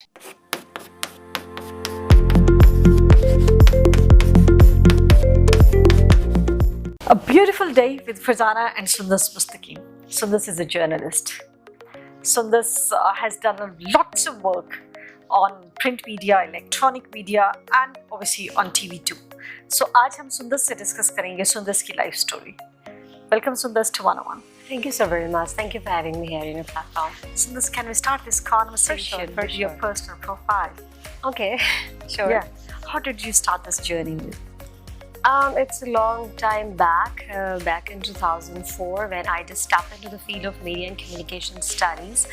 A beautiful day with Fazana and Sundus Mustaqeem. Sundus is a journalist. Sundus has done lots of work on print media, electronic media, and obviously on TV too. So आज हम सुंदस से discuss करेंगे सुंदस की life story. Welcome Sundus to 101. Thank you so very much. Thank you for having me here in your platform. Sundus, can we start this conversation with your personal profile? Okay, sure. Yeah. How did you start this journey? It's a long time back in 2004 when I just stepped into the field of media and communication studies.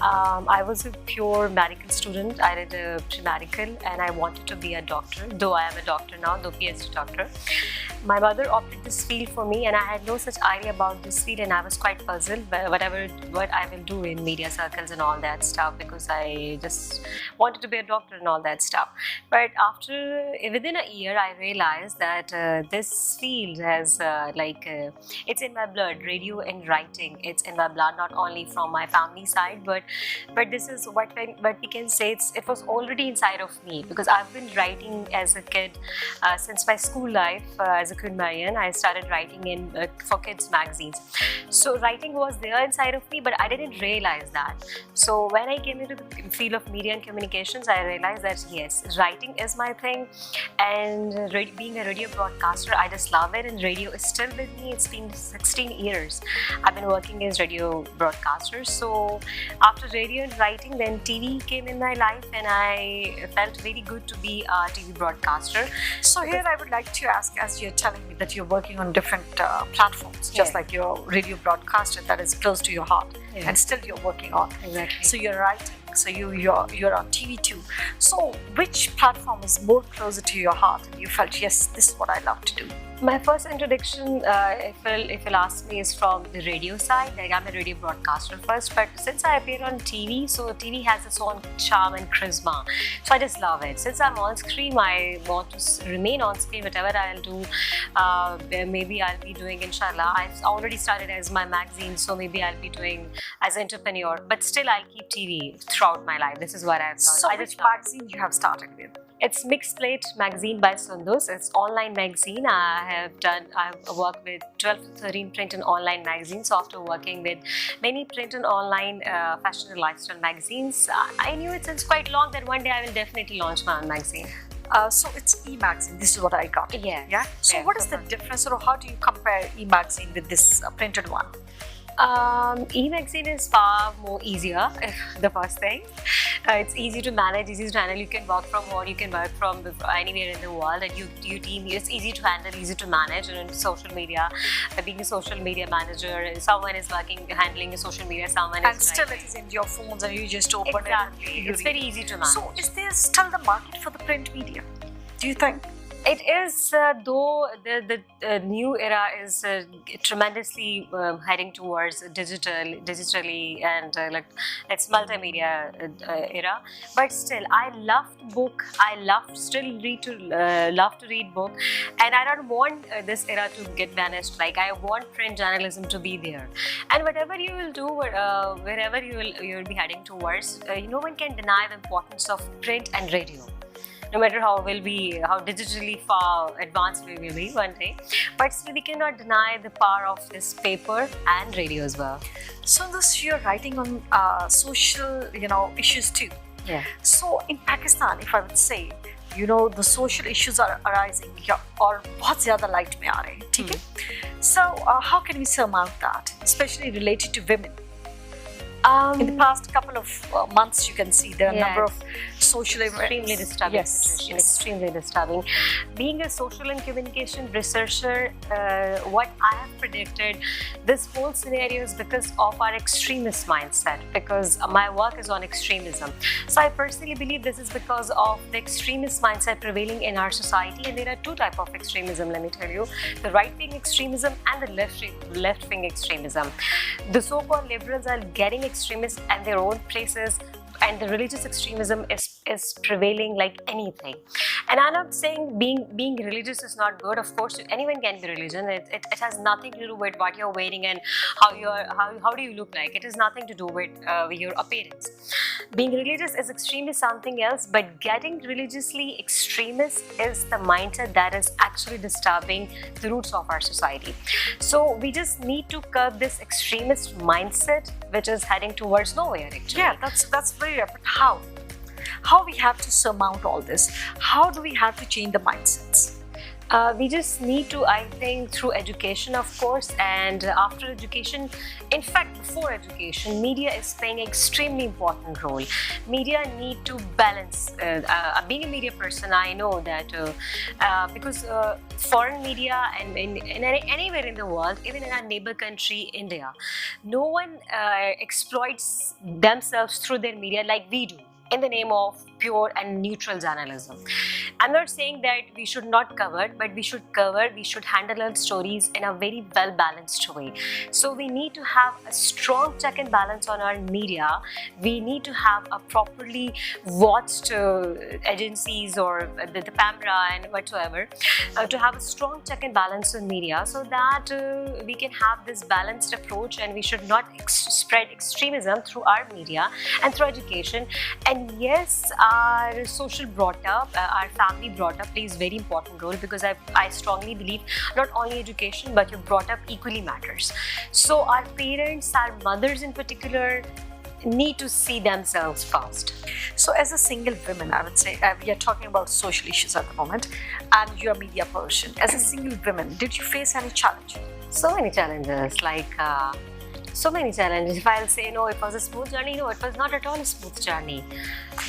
I was a pure medical student. I did a pre-medical and I wanted to be a doctor, though I am a doctor now, though PhD doctor. My mother opted this field for me and I had no such idea about this field and I was quite puzzled what I will do in media circles and all that stuff, because I just wanted to be a doctor and all that stuff. But within a year I realized that this field has it's in my blood. Radio and writing, it's in my blood, not only from my family side, but this is what we can say it was already inside of me, because I've been writing as a kid since my school life. As a Marian, I started writing for kids magazines. So writing was there inside of me, but I didn't realize that. So when I came into the field of media and communications, I realized that yes, writing is my thing, and being a radio broadcaster, I just love it, and radio is still with me. It's been 16 years I've been working as radio broadcaster. So after radio and writing, then TV came in my life and I felt very good to be a TV broadcaster. So here I would like to ask, as you're telling me that you're working on different platforms, just like your radio broadcaster that is close to your heart, and still you're working on. Exactly. So you're writing, so you're on TV too. So which platform is more closer to your heart and you felt, yes, this is what I love to do? My first introduction, if you'll ask me, is from the radio side. Like, I'm a radio broadcaster first, but since I appear on TV, so TV has its own charm and charisma. So I just love it. Since I'm on screen, I want to remain on screen. Whatever I'll do, maybe I'll be doing, inshallah. I've already started as my magazine, so maybe I'll be doing as an entrepreneur. But still, I'll keep TV throughout my life. This is what I've done. So which magazine you have started with? It's Mixed Plate magazine by Sundus. It's online magazine. I've worked with 12 to 13 print and online magazines. So after working with many print and online fashion and lifestyle magazines, I knew it since quite long that one day I will definitely launch my own magazine. So it's EMagazine. This is what I got. Yeah. So what is the difference, or how do you compare EMagazine with this printed one? EMagazine is far more easier, the first thing. It's easy to manage, easy to handle. You can work from home, you can work from anywhere in the world, and you team. It's easy to handle, easy to manage. And in social media, being a social media manager, someone is handling a social media, someone and is still it is in your phones and you just open exactly. it. It's very easy to manage. So is there still the market for the print media, do you think? It is, though the new era is tremendously heading towards digitally and it's multimedia era. But still, I love book. I love to read book, and I don't want this era to get vanished. Like, I want print journalism to be there, and whatever you will do, wherever you will be heading towards, no one can deny the importance of print and radio. No matter how digitally far advanced we will be one day, but still we cannot deny the power of this paper and radio as well. So this, you're writing on social, issues too. Yeah. So in Pakistan, if I would say, the social issues are arising और बहुत ज़्यादा light में आ रहे हैं, ठीक है? So how can we surmount that, especially related to women? In the past couple of months, you can see there are a number of social events. Extremely disturbing situation. Yes. Extremely disturbing. Being a social and communication researcher, what I have predicted, this whole scenario is because of our extremist mindset, because my work is on extremism. So I personally believe this is because of the extremist mindset prevailing in our society, and there are two types of extremism, let me tell you. The right-wing extremism and the left-wing extremism. The so-called liberals are getting extremists at their own places, and the religious extremism is prevailing like anything. And I'm not saying being religious is not good. Of course, anyone can be religious. It has nothing to do with what you're wearing and how do you look like. It has nothing to do with your appearance. Being religious is extremely something else, but getting religiously extremist is the mindset that is actually disturbing the roots of our society. So we just need to curb this extremist mindset, which is heading towards nowhere actually. Yeah, that's very right. But how? How we have to surmount all this? How do we have to change the mindsets? We just need to, I think, through education, of course, and after education, in fact, before education, media is playing an extremely important role. Media need to balance. Being a media person, I know that because foreign media and anywhere in the world, even in our neighbor country, India, no one exploits themselves through their media like we do, in the name of pure and neutral journalism. I'm not saying that we should not cover, but we should cover, we should handle our stories in a very well-balanced way. So we need to have a strong check and balance on our media. We need to have a properly watched agencies or the camera and whatsoever to have a strong check and balance on media, so that we can have this balanced approach, and we should not spread extremism through our media and through education. And yes, our social brought up, our family brought up plays very important role, because I strongly believe not only education but your brought up equally matters. So our parents, our mothers in particular, need to see themselves first. So as a single woman, I would say, we are talking about social issues at the moment, and you're a media person. As a single woman, did you face any challenge? So many challenges, so many challenges. If I'll say no, it was a smooth journey, no, it was not at all a smooth journey.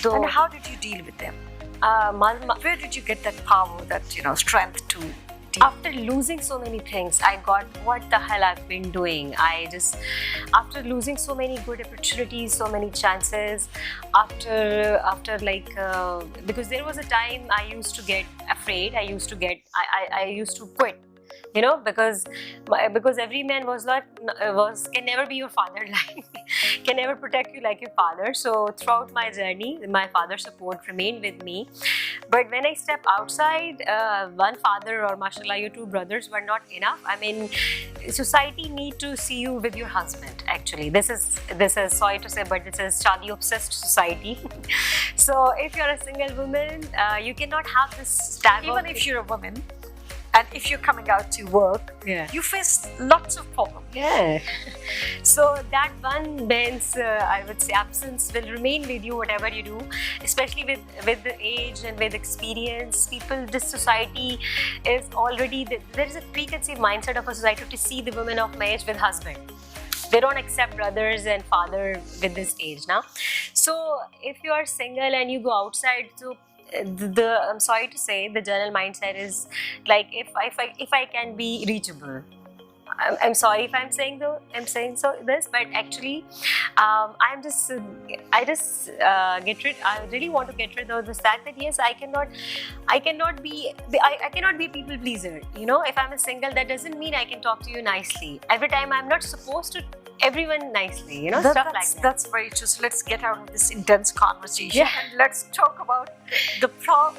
Though, and how did you deal with them? Where did you get that power, that strength to deal? After losing so many things, I got what the hell I've been doing. After losing so many good opportunities, so many chances, because there was a time I used to get afraid. I used to quit. Because every man can never be your father, can never protect you like your father. So throughout my journey, my father's support remained with me. But when I step outside, one father or mashallah, your two brothers were not enough. I mean, society need to see you with your husband. Actually, this is sorry to say, but this is shadi obsessed society. So if you're a single woman, you cannot have this tag. Even if you're a woman, and if you're coming out to work, you face lots of problems. Yeah. So that one man's, I would say, absence will remain with you whatever you do, especially with the age and with experience. This society is already, there is a preconceived mindset of a society to see the women of my age with husband. They don't accept brothers and father with this age now. So if you are single and you go outside, so I'm sorry to say, the general mindset is like, if I can be reachable. I'm sorry if I'm saying this, but actually, I really want to get rid of the fact that yes, I cannot be a people pleaser. If I'm a single, that doesn't mean I can talk to you nicely every time. I'm not supposed to everyone nicely, stuff like that. That's very true. So let's get out of this intense conversation and let's talk about the proud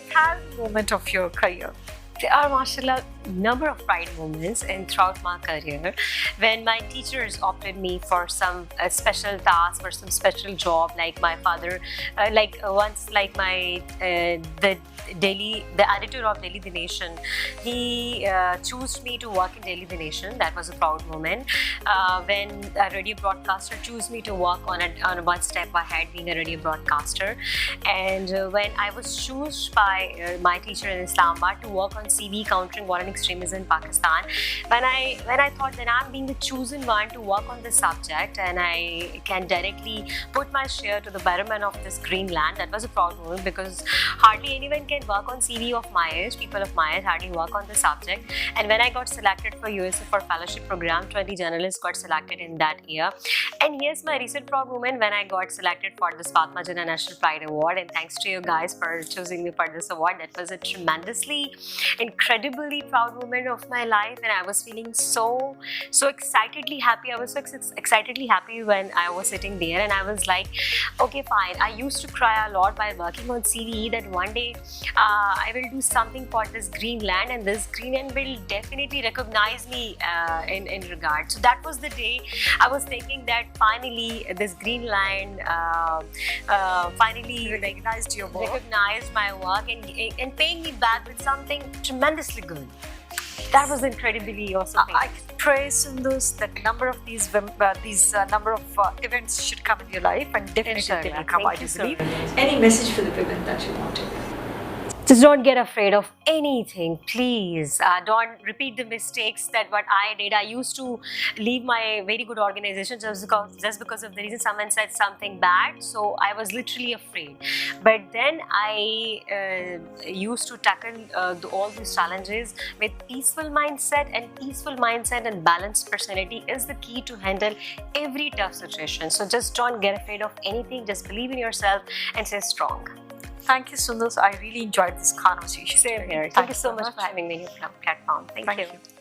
moment of your career. There are, mashallah, number of pride moments throughout my career when my teachers opted me for some special task or some special job. Like my father, the editor of Daily The Nation, he chose me to work in Daily The Nation. That was a proud moment. When a radio broadcaster chose me to work on one step ahead, being a radio broadcaster. And when I was chosen by my teacher in Islamabad to work on CV, countering war and extremism in Pakistan, when I thought that I'm being the chosen one to work on this subject and I can directly put my share to the betterment of this green land, that was a proud moment, because hardly anyone can work on CV of my age, people of my age hardly work on the subject. And when I got selected for USA for fellowship program, 20 journalists got selected in that year. And yes, my recent proud moment when I got selected for this Fatma Jinnah National Pride Award, and thanks to you guys for choosing me for this award. That was a tremendously incredibly proud moment of my life, and I was feeling so excitedly happy. I was so excitedly happy when I was sitting there, and I was like, okay, fine. I used to cry a lot while working on CVE that one day I will do something for this Greenland, and this Greenland will definitely recognize me in regard. So that was the day I was thinking that finally this Greenland finally recognized your work, recognized my work, and paying me back with something tremendously good. That was incredibly awesome. I pray, Sundus, that number of these number of events should come in your life, and definitely they will come, I do believe. Any message for the women that you want to give? Just don't get afraid of anything, please. Don't repeat the mistakes that what I did. I used to leave my very good organization just because of the reason someone said something bad. So I was literally afraid. But then I used to tackle all these challenges with peaceful mindset, and balanced personality is the key to handle every tough situation. So just don't get afraid of anything. Just believe in yourself and stay strong. Thank you, Sundus. I really enjoyed this conversation. Same here. Thank you so much for having me on your platform. Thank you.